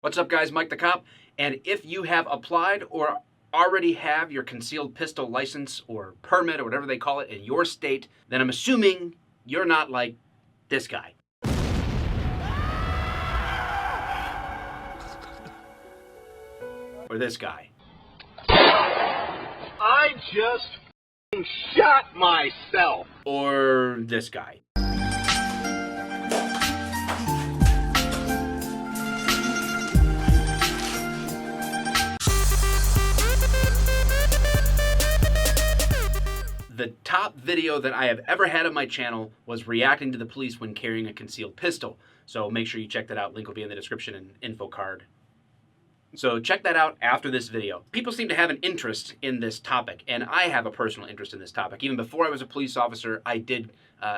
What's up, guys? Mike the Cop. And if you have applied or already have your concealed pistol license or permit or whatever they call it in your state, then I'm assuming you're not like this guy. Or this guy. I just shot myself. Or this guy. The top video that I have ever had on my channel was reacting to the police when carrying a concealed pistol. So make sure you check that out. Link will be in the description and info card. So check that out after this video. People seem to have an interest in this topic, and I have a personal interest in this topic. Even before I was a police officer, I did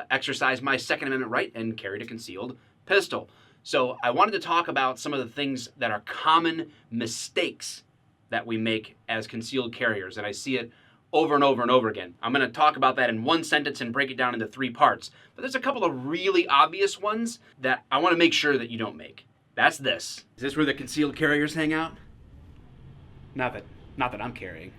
exercise my Second Amendment right and carried a concealed pistol. So I wanted to talk about some of the things that are common mistakes that we make as concealed carriers, and I see it over and over and over again. I'm going to talk about that in one sentence and break it down into 3 parts. But there's a couple of really obvious ones that I want to make sure that you don't make. That's this. Is this where the concealed carriers hang out? Not that I'm carrying.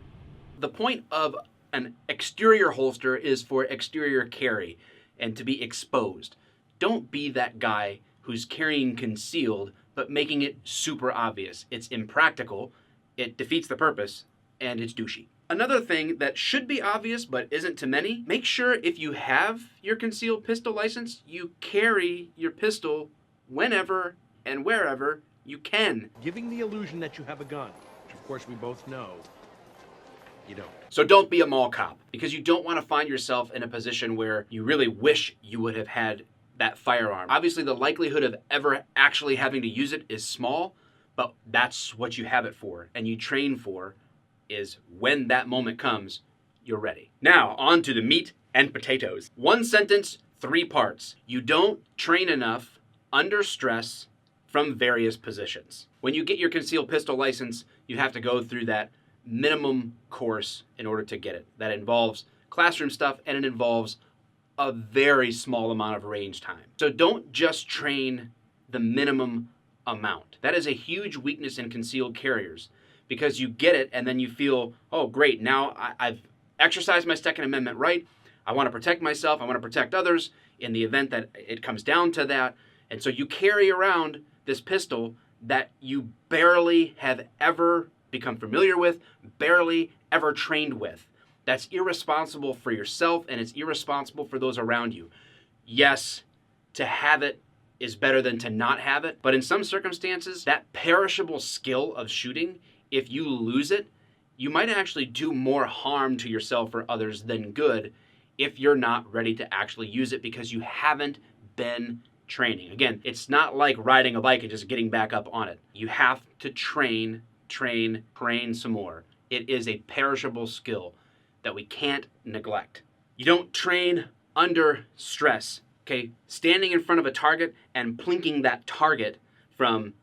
The point of an exterior holster is for exterior carry and to be exposed. Don't be that guy who's carrying concealed but making it super obvious. It's impractical, it defeats the purpose, and it's douchey. Another thing that should be obvious but isn't to many, make sure if you have your concealed pistol license, you carry your pistol whenever and wherever you can. Giving the illusion that you have a gun, which of course we both know you don't. So don't be a mall cop, because you don't want to find yourself in a position where you really wish you would have had that firearm. Obviously, the likelihood of ever actually having to use it is small, but that's what you have it for, and you train for, is when that moment comes, you're ready. Now, on to the meat and potatoes. 1 sentence, 3 parts. You don't train enough under stress from various positions. When you get your concealed pistol license, you have to go through that minimum course in order to get it. That involves classroom stuff, and it involves a very small amount of range time. So don't just train the minimum amount. That is a huge weakness in concealed carriers, because you get it and then you feel, oh great, now I've exercised my Second Amendment right. I want to protect myself, I want to protect others in the event that it comes down to that. And so you carry around this pistol that you barely have ever become familiar with, barely ever trained with. That's irresponsible for yourself, and it's irresponsible for those around you. Yes, to have it is better than to not have it, but in some circumstances, that perishable skill of shooting, if you lose it, you might actually do more harm to yourself or others than good if you're not ready to actually use it because you haven't been training. Again, it's not like riding a bike and just getting back up on it. You have to train some more. It is a perishable skill that we can't neglect. You don't train under stress, okay? Standing in front of a target and plinking that target from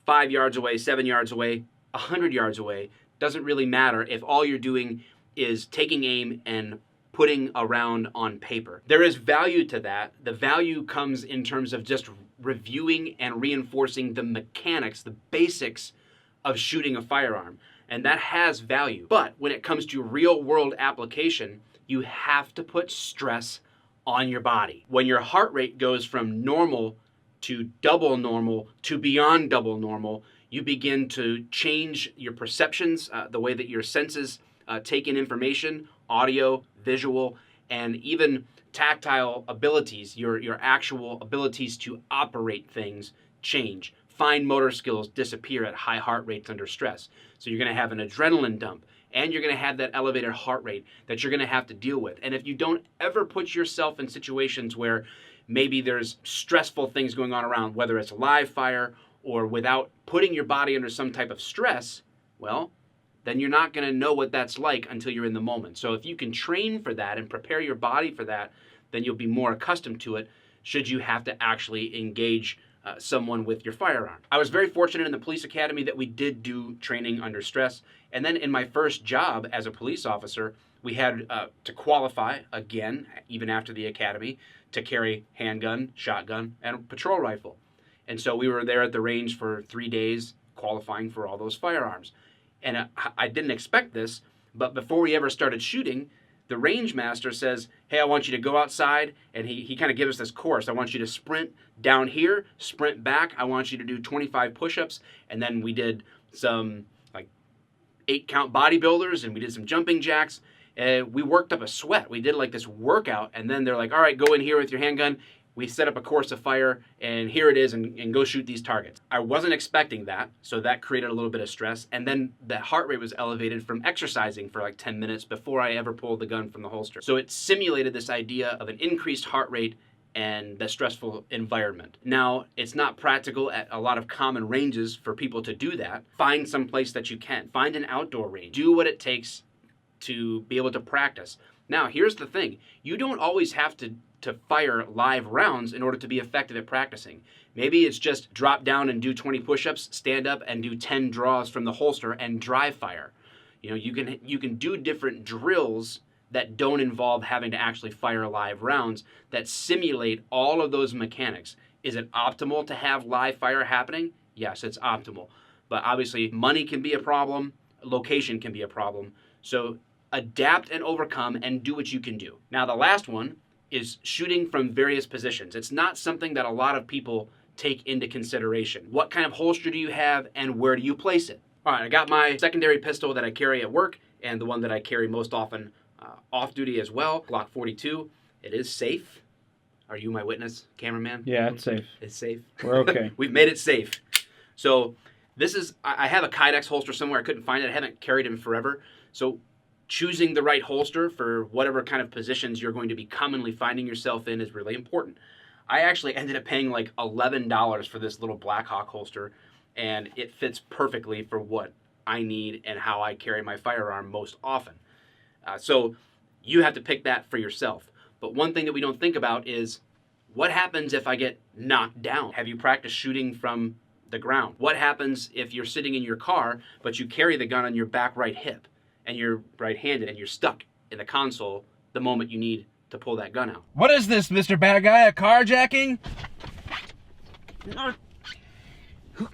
5 yards away, 7 yards away, 100 yards away doesn't really matter if all you're doing is taking aim and putting a round on paper. There is value to that. The value comes in terms of just reviewing and reinforcing the mechanics, the basics of shooting a firearm. And that has value. But when it comes to real world application, you have to put stress on your body. When your heart rate goes from normal to double normal to beyond double normal, you begin to change your perceptions, the way that your senses take in information, audio, visual, and even tactile abilities. Your actual abilities to operate things change. Fine motor skills disappear at high heart rates under stress. So you're going to have an adrenaline dump, and you're going to have that elevated heart rate that you're going to have to deal with. And if you don't ever put yourself in situations where maybe there's stressful things going on around, whether it's live fire or without putting your body under some type of stress, well, then you're not going to know what that's like until you're in the moment. So if you can train for that and prepare your body for that, then you'll be more accustomed to it should you have to actually engage someone with your firearm. I was very fortunate in the police academy that we did do training under stress. And then in my first job as a police officer, we had to qualify again, even after the academy, to carry handgun, shotgun, and patrol rifle. And so we were there at the range for 3 days, qualifying for all those firearms. And I didn't expect this, but before we ever started shooting, the range master says, hey, I want you to go outside, and he kind of gives us this course. I want you to sprint down here, sprint back. I want you to do 25 push-ups. And then we did some like 8-count bodybuilders, and we did some jumping jacks. We worked up a sweat. We did like this workout, and then they're like, all right, go in here with your handgun. We set up a course of fire, and here it is, and go shoot these targets. I wasn't expecting that, so that created a little bit of stress. And then the heart rate was elevated from exercising for like 10 minutes before I ever pulled the gun from the holster. So it simulated this idea of an increased heart rate and the stressful environment. Now, it's not practical at a lot of common ranges for people to do that. Find some place that you can. Find an outdoor range. Do what it takes to be able to practice. Now, here's the thing. You don't always have to fire live rounds in order to be effective at practicing. Maybe it's just drop down and do 20 push-ups, stand up and do 10 draws from the holster and dry fire. You know, you can do different drills that don't involve having to actually fire live rounds that simulate all of those mechanics. Is it optimal to have live fire happening? Yes, it's optimal. But obviously money can be a problem, location can be a problem. So adapt and overcome and do what you can do. Now the last one is shooting from various positions. It's not something that a lot of people take into consideration. What kind of holster do you have and where do you place it? All right, I got my secondary pistol that I carry at work and the one that I carry most often off duty as well, Glock 42. It is safe. Are you my witness, cameraman? Yeah, it's safe. It's safe. We're okay. We've made it safe. So this is, I have a Kydex holster somewhere. I couldn't find it. I haven't carried it in forever. So choosing the right holster for whatever kind of positions you're going to be commonly finding yourself in is really important. I actually ended up paying like $11 for this little Blackhawk holster, and it fits perfectly for what I need and how I carry my firearm most often. So you have to pick that for yourself. But one thing that we don't think about is what happens if I get knocked down? Have you practiced shooting from the ground? What happens if you're sitting in your car, but you carry the gun on your back right hip and you're right-handed and you're stuck in the console the moment you need to pull that gun out? What is this, Mr. Bad Guy? A carjacking?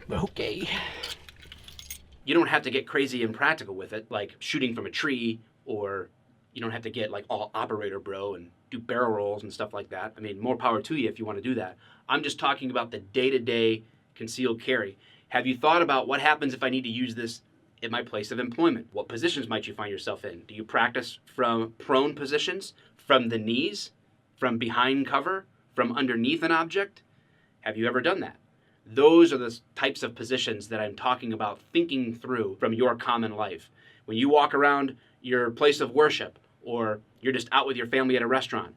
Okay. You don't have to get crazy and practical with it, like shooting from a tree, or you don't have to get like all operator bro and do barrel rolls and stuff like that. I mean, more power to you if you want to do that. I'm just talking about the day-to-day concealed carry. Have you thought about what happens if I need to use this at my place of employment? What positions might you find yourself in? Do you practice from prone positions, from the knees, from behind cover, from underneath an object? Have you ever done that? Those are the types of positions that I'm talking about thinking through from your common life. When you walk around your place of worship, or you're just out with your family at a restaurant,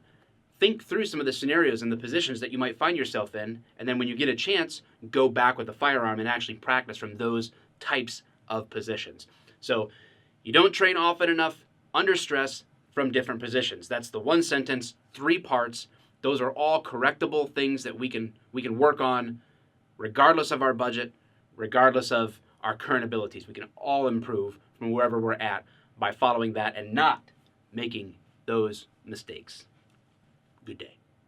think through some of the scenarios and the positions that you might find yourself in, and then when you get a chance, go back with the firearm and actually practice from those types of positions. So you don't train often enough under stress from different positions. That's the one sentence, 3 parts. Those are all correctable things that we can work on regardless of our budget, regardless of our current abilities. We can all improve from wherever we're at by following that and not making those mistakes. Good day.